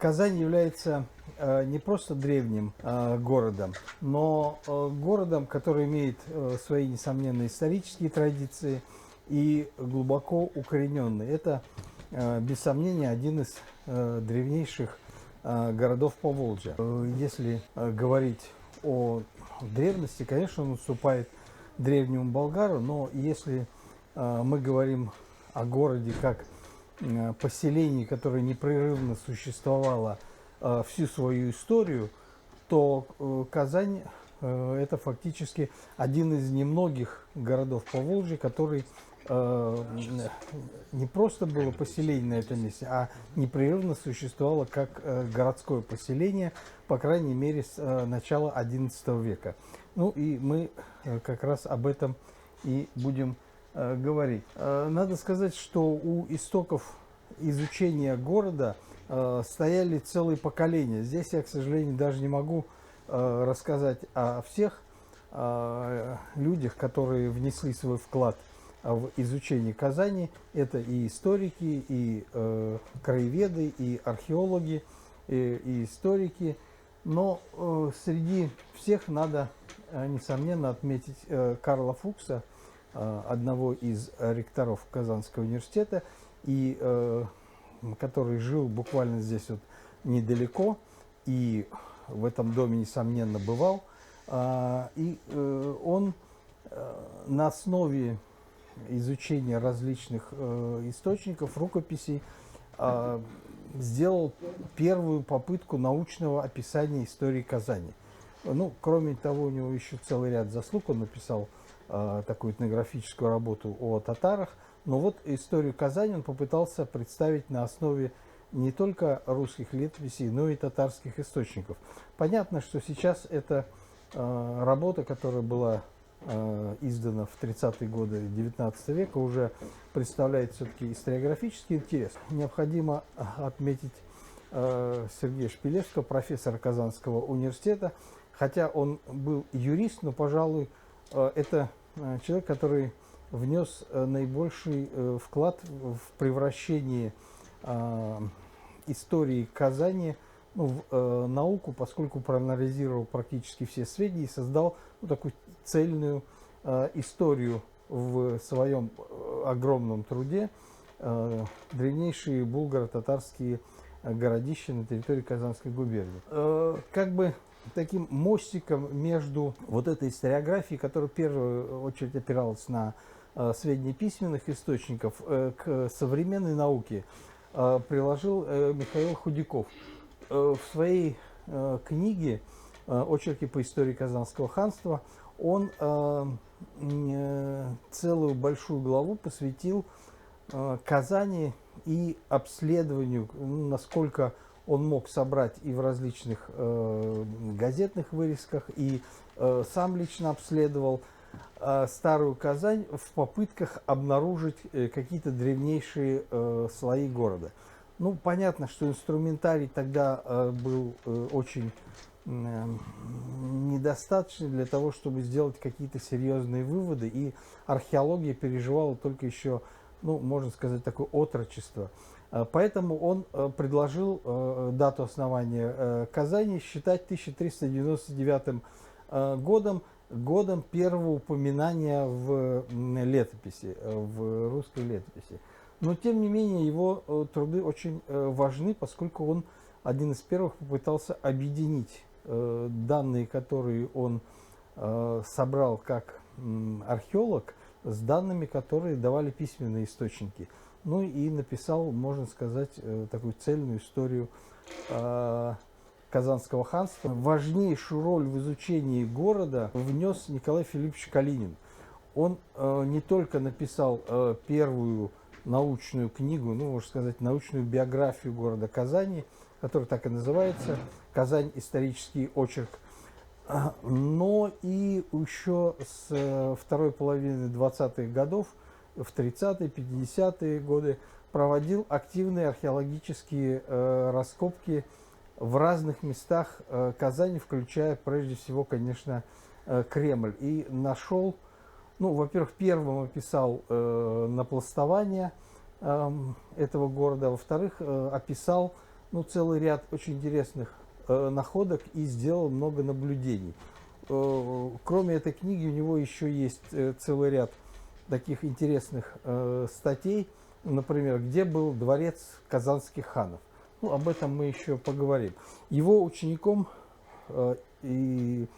Казань является не просто древним городом, но городом, который имеет свои несомненные исторические традиции и глубоко укорененный. Это, без сомнения, один из древнейших городов Поволжья. Если говорить о древности, конечно, он уступает древнему Болгару, но если мы говорим о городе как поселении, которое непрерывно существовало всю свою историю, то Казань это фактически один из немногих городов Поволжья, который не просто было поселение на этом месте, а непрерывно существовало как городское поселение, по крайней мере, с начала XI века. Ну и мы как раз об этом и будем говорить. Надо сказать, что у истоков изучения города стояли целые поколения. Здесь я, к сожалению, даже не могу рассказать о всех людях, которые внесли свой вклад в изучение Казани. Это и историки, и краеведы, и археологи, и историки. Но среди всех надо, несомненно, отметить Карла Фукса, одного из ректоров Казанского университета, и который жил буквально здесь вот недалеко, и в этом доме, несомненно, бывал. И он на основе изучения различных источников, рукописей, сделал первую попытку научного описания истории Казани. Ну, кроме того, у него еще целый ряд заслуг. Он написал такую этнографическую работу о татарах. Но вот историю Казани он попытался представить на основе не только русских летописей, но и татарских источников. Понятно, что сейчас эта работа, которая была издана в 30-е годы XIX века, уже представляет все-таки историографический интерес. Необходимо отметить Сергея Шпилевского, профессора Казанского университета. Хотя он был юрист, но, пожалуй, это человек, который внес наибольший вклад в превращение истории Казани в науку, поскольку проанализировал практически все сведения и создал такую цельную историю в своем огромном труде древнейшие булгаро-татарские городища на территории Казанской губернии. Как бы таким мостиком между вот этой историографией, которая в первую очередь опиралась на сведения письменных источников, к современной науке приложил Михаил Худяков. В своей книге «Очерки по истории Казанского ханства» он целую большую главу посвятил Казани и обследованию, насколько он мог собрать и в различных газетных вырезках, и сам лично обследовал старую Казань в попытках обнаружить какие-то древнейшие слои города. Ну, понятно, что инструментарий тогда был очень недостаточный для того, чтобы сделать какие-то серьезные выводы, и археология переживала только еще, ну, можно сказать, такое отрочество. Поэтому он предложил дату основания Казани считать 1399 годом первого упоминания в летописи, в русской летописи. Но, тем не менее, его труды очень важны, поскольку он один из первых попытался объединить данные, которые он собрал как археолог, с данными, которые давали письменные источники. Ну и написал, можно сказать, такую цельную историю Казанского ханства. Важнейшую роль в изучении города внес Николай Филиппович Калинин. Он не только написал первую научную книгу, ну, можно сказать, научную биографию города Казани, которая так и называется «Казань. Исторический очерк», но и еще с второй половины 20-х годов, в 30-е, 50-е годы проводил активные археологические раскопки в разных местах Казани, включая прежде всего, конечно, Кремль. И нашел, ну, во-первых, первым описал напластование этого города, во-вторых, описал ну, целый ряд очень интересных находок и сделал много наблюдений. Кроме этой книги, у него еще есть целый ряд таких интересных статей, например, где был дворец казанских ханов. Ну, об этом мы еще поговорим. Его учеником и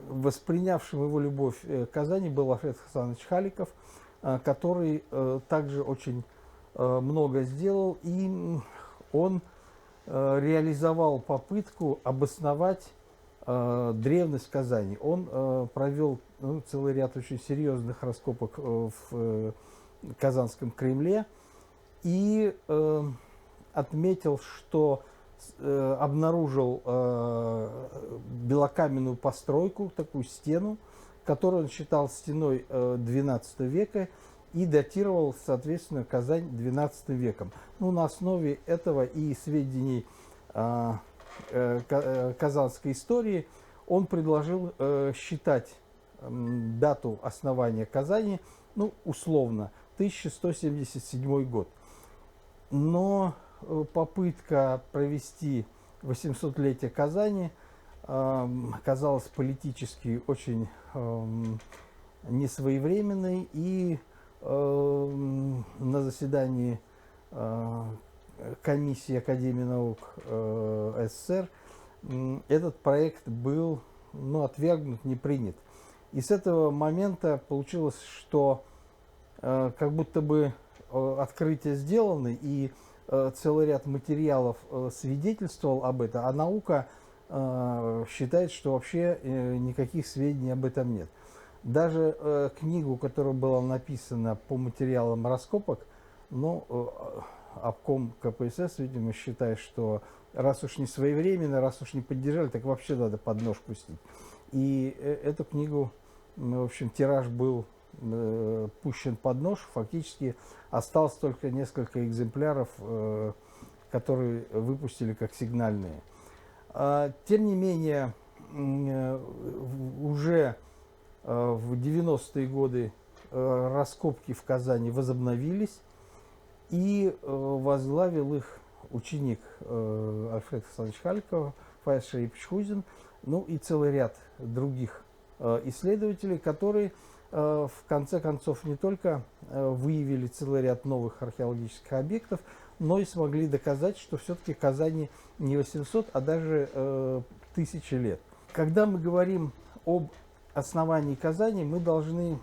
воспринявшим его любовь к Казани был Альфред Хасанович Халиков, который также очень много сделал, и он реализовал попытку обосновать древность Казани. Он провел целый ряд очень серьезных раскопок в Казанском Кремле и отметил, что обнаружил белокаменную постройку, такую стену, которую он считал стеной XII века и датировал, соответственно, Казань XII веком. Ну, на основе этого и сведений казанской истории он предложил считать дату основания Казани, ну, условно, 1177 год. Но попытка провести 800-летие Казани оказалась политически очень несвоевременной, и на заседании комиссии Академии наук СССР этот проект был, ну, отвергнут, не принят. И с этого момента получилось, что как будто бы открытия сделаны, и целый ряд материалов свидетельствовал об этом, а наука считает, что вообще никаких сведений об этом нет. Даже книгу, которая была написана по материалам раскопок, ну, обком КПСС, видимо, считает, что раз уж не своевременно, раз уж не поддержали, так вообще надо под нож пустить. И эту книгу, в общем, тираж был пущен под нож, фактически осталось только несколько экземпляров, которые выпустили как сигнальные. Тем не менее, уже в 90-е годы раскопки в Казани возобновились, и возглавил их ученик Альфред Хасанович Халиков, Фаяз Шарипович Хузин, ну и целый ряд других исследователей, которые в конце концов не только выявили целый ряд новых археологических объектов, но и смогли доказать, что все-таки Казани не 800, а даже 1000 лет. Когда мы говорим об основании Казани, мы должны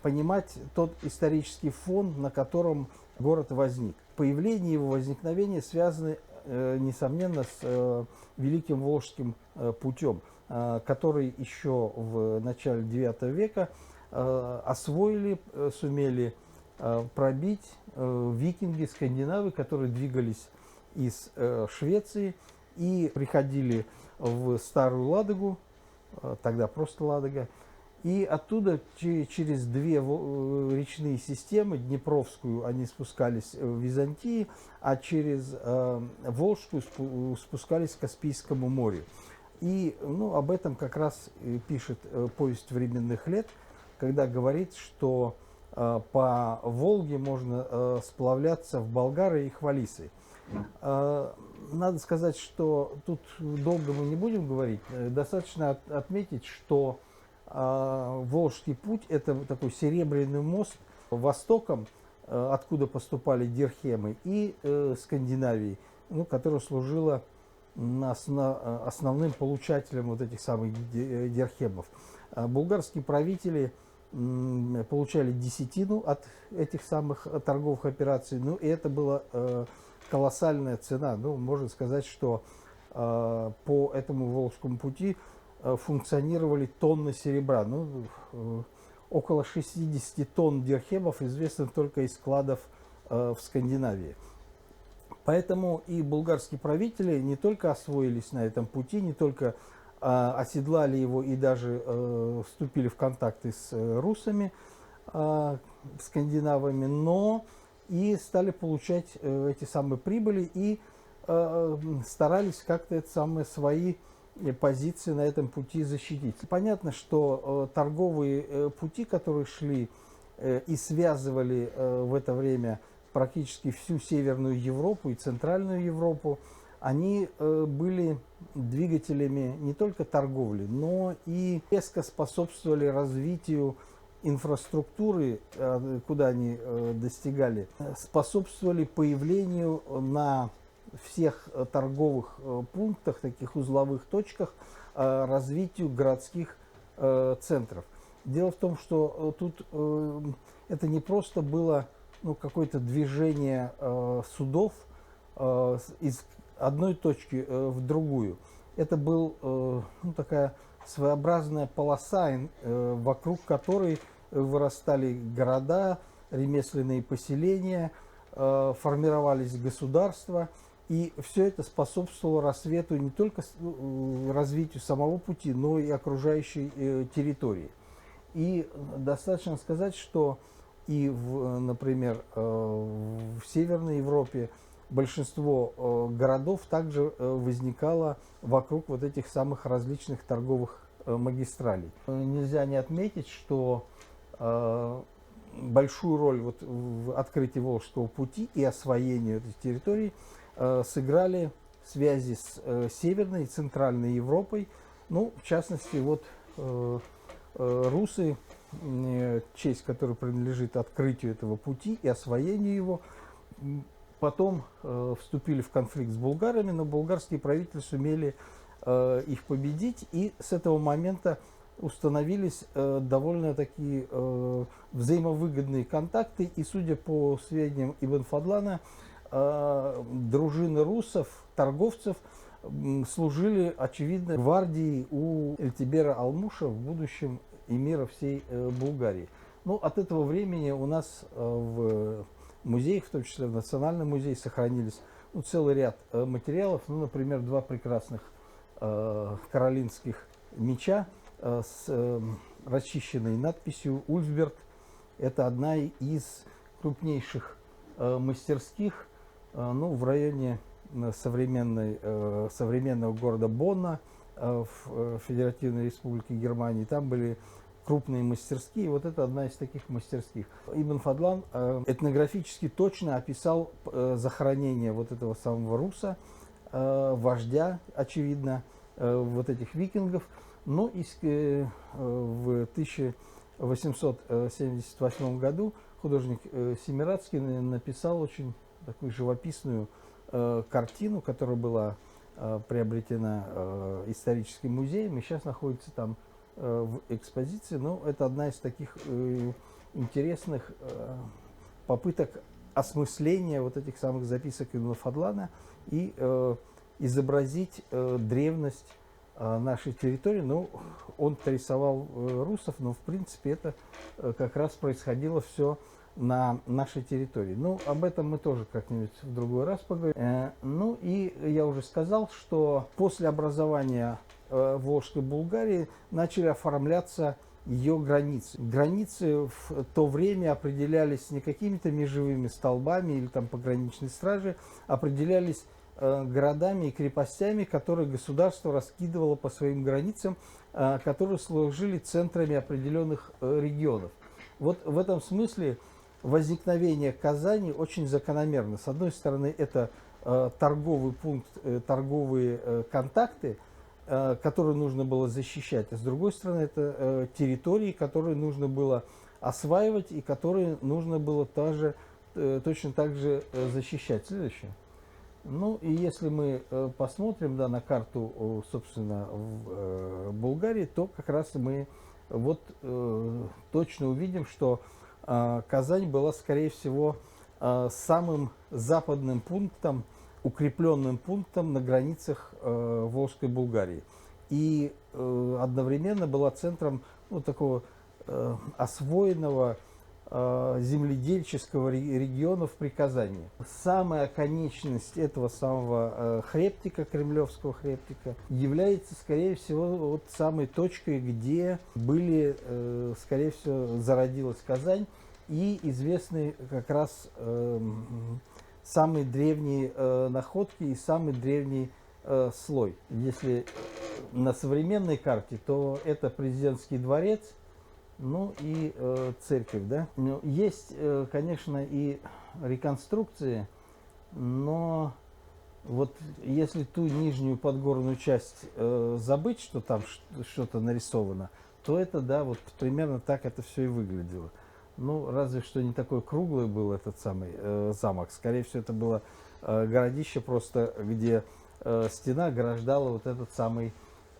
понимать тот исторический фон, на котором город возник. Появление его, возникновение связаны, несомненно, с Великим Волжским путем, который еще в начале IX века освоили, сумели пробить викинги, скандинавы, которые двигались из Швеции и приходили в Старую Ладогу, тогда просто Ладога, и оттуда через две речные системы, Днепровскую, они спускались в Византии, а через Волжскую спускались к Каспийскому морю. И ну, об этом как раз пишет «Повесть временных лет», когда говорит, что по Волге можно сплавляться в Болгары и Хвалисы. Надо сказать, что тут долго мы не будем говорить. Достаточно отметить, что Волжский путь – это такой серебряный мост востоком, откуда поступали дирхемы, и Скандинавии, ну, которая служила основным получателем вот этих самых дирхемов. Булгарские правители получали десятину от этих самых торговых операций, ну и это была колоссальная цена. Ну, можно сказать, что по этому Волжскому пути функционировали тонны серебра. Ну, около 60 тонн дирхемов известно только из складов в Скандинавии. Поэтому и булгарские правители не только освоились на этом пути, не только оседлали его и даже вступили в контакты с русами, скандинавами, но и стали получать эти самые прибыли и старались как-то свои позиции на этом пути защитить. Понятно, что торговые пути, которые шли и связывали в это время практически всю Северную Европу и Центральную Европу, они были двигателями не только торговли, но и резко способствовали развитию инфраструктуры, куда они достигали, способствовали появлению на всех торговых пунктах, таких узловых точках, развитию городских центров. Дело в том, что тут это не просто было какое-то движение судов из одной точки в другую. Это был такая своеобразная полоса, вокруг которой вырастали города, ремесленные поселения, формировались государства. И все это способствовало рассвету не только развитию самого пути, но и окружающей территории. И достаточно сказать, что и, например, в Северной Европе большинство городов также возникало вокруг вот этих самых различных торговых магистралей. Нельзя не отметить, что большую роль вот в открытии Волжского пути и освоению этой территории сыграли связи с Северной и Центральной Европой. Ну, в частности, вот русы, честь которой принадлежит открытию этого пути и освоению его, потом вступили в конфликт с булгарами, но булгарские правители сумели их победить, и с этого момента установились довольно такие взаимовыгодные контакты, и, судя по сведениям Ибн Фадлана, дружины русов, торговцев, служили, очевидно, гвардией у Эльтибера Алмуша, в будущем эмира всей Булгарии. Ну, от этого времени у нас в музеях, в том числе в Национальном музее, сохранились целый ряд материалов. Ну, например, два прекрасных каролинских меча с расчищенной надписью «Ульфберт». Это одна из крупнейших мастерских в районе современного города Бонна в Федеративной Республике Германии. Там были крупные мастерские. Вот это одна из таких мастерских. Ибн Фадлан этнографически точно описал захоронение вот этого самого руса, вождя, очевидно, вот этих викингов. Но в 1878 году художник Семирадский написал очень такую живописную картину, которая была приобретена историческим музеем и сейчас находится там в экспозиции. Но это одна из таких интересных попыток осмысления вот этих самых записок Ибн Фадлана и изобразить древность нашей территории. Ну, он рисовал русов, но в принципе это как раз происходило все на нашей территории. Ну, об этом мы тоже как-нибудь в другой раз поговорим. Ну, и я уже сказал, что после образования Волжской Булгарии начали оформляться ее границы. Границы в то время определялись не какими-то межевыми столбами или там пограничной стражей, определялись городами и крепостями, которые государство раскидывало по своим границам, которые служили центрами определенных регионов. Вот в этом смысле возникновение Казани очень закономерно. С одной стороны, это торговый пункт, торговые контакты, которые нужно было защищать, а с другой стороны, это территории, которые нужно было осваивать и которые нужно было точно так же защищать. Следующее. Ну и если мы посмотрим на карту, собственно, в Булгарии, то как раз мы вот точно увидим, что Казань была, скорее всего, самым западным пунктом, укрепленным пунктом на границах Волжской Булгарии. И одновременно была центром такого освоенного земледельческого региона в Приказании. Самая конечность этого самого хребтика, кремлевского хребтика, является, скорее всего, вот самой точкой, где были, скорее всего, зародилась Казань, и известны как раз самые древние находки и самый древний слой. Если на современной карте, то это президентский дворец, ну и церковь, да. Ну, есть, конечно, и реконструкции, но вот если ту нижнюю подгорную часть забыть, что там что-то нарисовано, то это, да, вот примерно так это все и выглядело. Ну, разве что не такой круглый был этот самый замок. Скорее всего, это было городище просто, где стена ограждала вот этот самый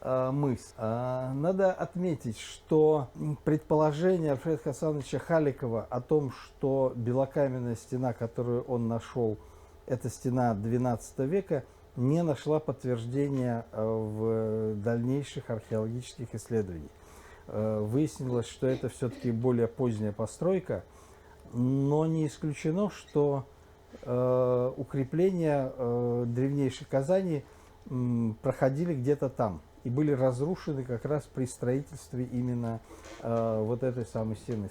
мыс. Надо отметить, что предположение Альфреда Хасановича Халикова о том, что белокаменная стена, которую он нашел, это стена XII века, не нашла подтверждения в дальнейших археологических исследованиях. Выяснилось, что это все-таки более поздняя постройка, но не исключено, что укрепления древнейшей Казани проходили где-то там и были разрушены как раз при строительстве именно вот этой самой стены.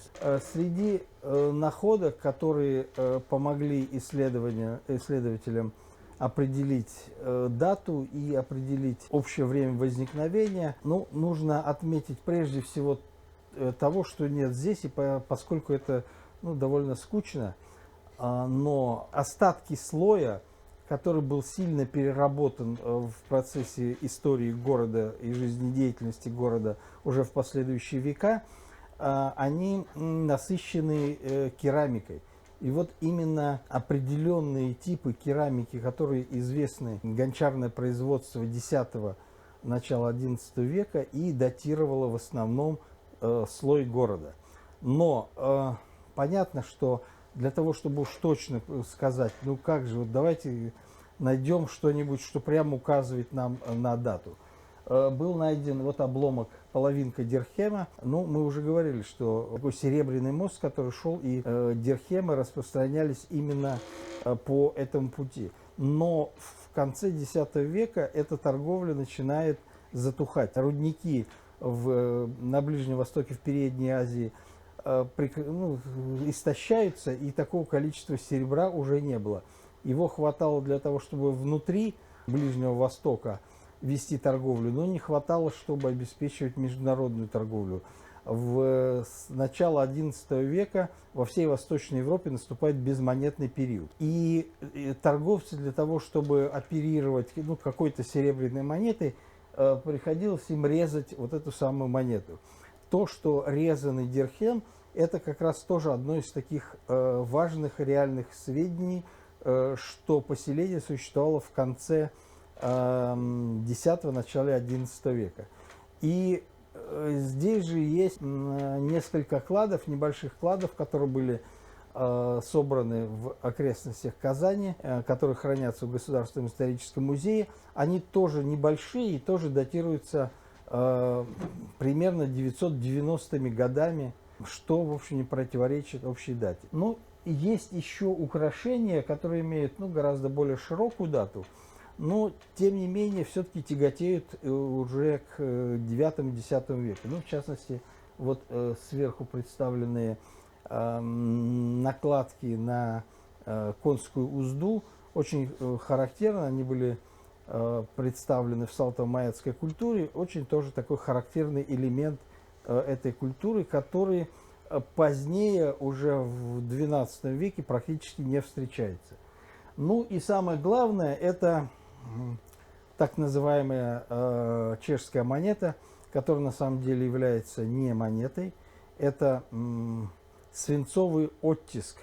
Среди находок, которые помогли исследователям определить дату и определить общее время возникновения, ну, нужно отметить прежде всего того, что нет здесь, и поскольку это довольно скучно, но остатки слоя, который был сильно переработан в процессе истории города и жизнедеятельности города уже в последующие века, они насыщены керамикой. И вот именно определенные типы керамики, которые известны, гончарное производство X – начала XI века, и датировало в основном слой города. Но понятно, что для того, чтобы уж точно сказать, ну как же, вот давайте найдем что-нибудь, что прямо указывает нам на дату. Был найден вот обломок, половинка дирхема. Ну, мы уже говорили, что такой серебряный мост, который шел, и дирхемы распространялись именно по этому пути. Но в конце X века эта торговля начинает затухать. Рудники на Ближнем Востоке, в Передней Азии истощаются, и такого количества серебра уже не было. Его хватало для того, чтобы внутри Ближнего Востока вести торговлю, но не хватало, чтобы обеспечивать международную торговлю. С начала XI века во всей Восточной Европе наступает безмонетный период. И торговцы для того, чтобы оперировать какой-то серебряной монетой, приходилось им резать вот эту самую монету. То, что резанный дирхем, это как раз тоже одно из таких важных реальных сведений, что поселение существовало в конце X – начале XI века. И здесь же есть несколько кладов, небольших кладов, которые были собраны в окрестностях Казани, которые хранятся в Государственном историческом музее. Они тоже небольшие и тоже датируются примерно 990-ми годами, что, в общем, не противоречит общей дате. Ну, есть еще украшения, которые имеют гораздо более широкую дату, но, тем не менее, все-таки тяготеют уже к IX-X веку. Ну, в частности, вот сверху представленные накладки на конскую узду очень характерны, они были представлены в салтово-маяцкой культуре, очень тоже такой характерный элемент этой культуры, который позднее, уже в XII веке, практически не встречается. Ну и самое главное, это так называемая чешская монета, которая на самом деле является не монетой. Это свинцовый оттиск,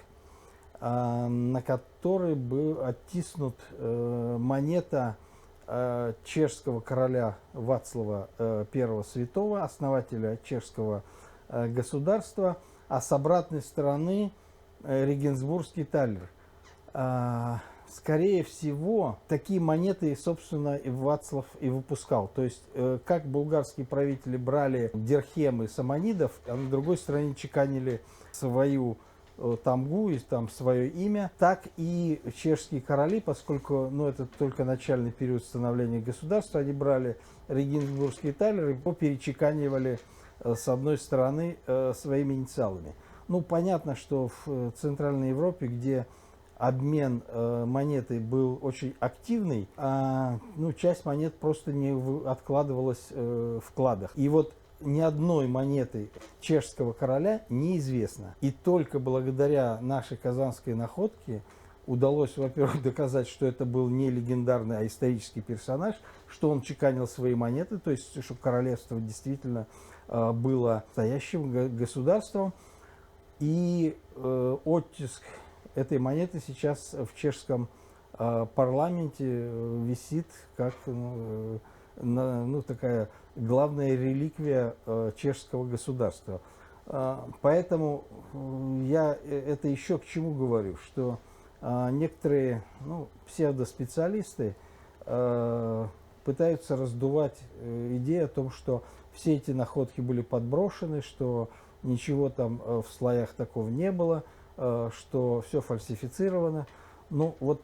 на который был оттиснут монета чешского короля Вацлава I Святого, основателя чешского государства, а с обратной стороны регенсбургский талер. Скорее всего, такие монеты, собственно, и Вацлав и выпускал. То есть, как булгарские правители брали дирхемы саманидов, а на другой стороне чеканили свою тамгу и там свое имя, так и чешские короли, поскольку это только начальный период становления государства, они брали регенсбургские талеры и перечеканивали с одной стороны своими инициалами. Ну, понятно, что в Центральной Европе, где обмен монетой был очень активный, часть монет просто не откладывалась в кладах. И вот ни одной монеты чешского короля неизвестно. И только благодаря нашей казанской находке удалось, во-первых, доказать, что это был не легендарный, а исторический персонаж, что он чеканил свои монеты, то есть, что королевство действительно было настоящим государством. И оттиск этой монеты сейчас в чешском парламенте висит как такая главная реликвия чешского государства. Поэтому я это еще к чему говорю, что некоторые псевдоспециалисты пытаются раздувать идею о том, что все эти находки были подброшены, что ничего там в слоях такого не было, что все фальсифицировано. Ну вот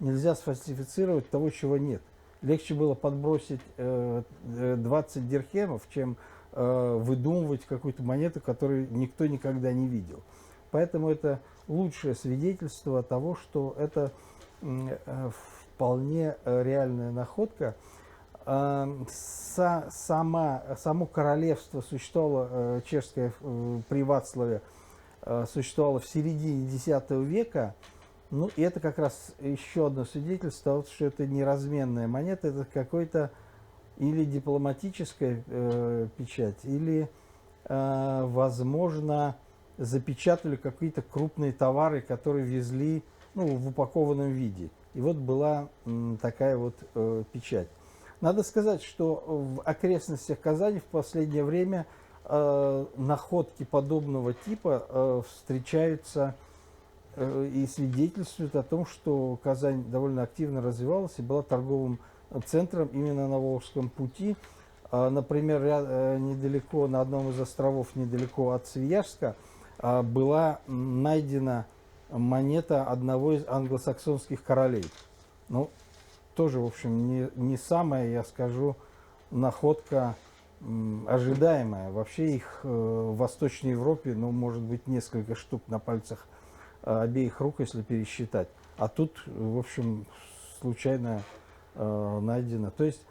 нельзя сфальсифицировать того, чего нет. Легче было подбросить 20 дирхемов, чем выдумывать какую-то монету, которую никто никогда не видел. Поэтому это лучшее свидетельство того, что это вполне реальная находка. Само королевство существовало, чешское при Вацлаве, существовало в середине X века. Ну, и это как раз еще одно свидетельство, что это не разменная монета, это какой-то или дипломатическая печать, или, возможно, запечатали какие-то крупные товары, которые везли в упакованном виде. И вот была такая вот печать. Надо сказать, что в окрестностях Казани в последнее время находки подобного типа встречаются и свидетельствуют о том, что Казань довольно активно развивалась и была торговым центром именно на Волжском пути. Например, недалеко, на одном из островов, недалеко от Свияжска, была найдена монета одного из англосаксонских королей. Ну, тоже, в общем, не самая, я скажу, находка ожидаемая. Вообще их в Восточной Европе, может быть, несколько штук на пальцах обеих рук, если пересчитать. А тут, в общем, случайно найдено. То есть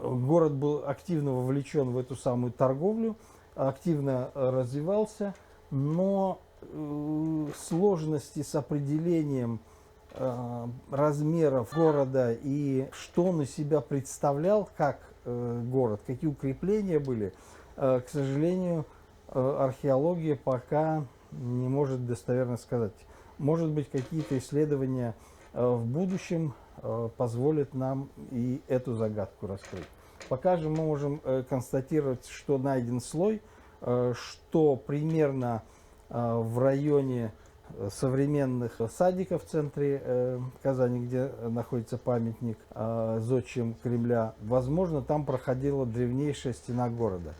город был активно вовлечен в эту самую торговлю, активно развивался, но сложности с определением размеров города и что он из себя представлял как город, какие укрепления были, к сожалению, археология пока не может достоверно сказать. Может быть, какие-то исследования в будущем позволят нам и эту загадку раскрыть. Пока же мы можем констатировать, что найден слой, что примерно в районе современных садиков в центре Казани, где находится памятник зодчим Кремля, возможно, там проходила древнейшая стена города.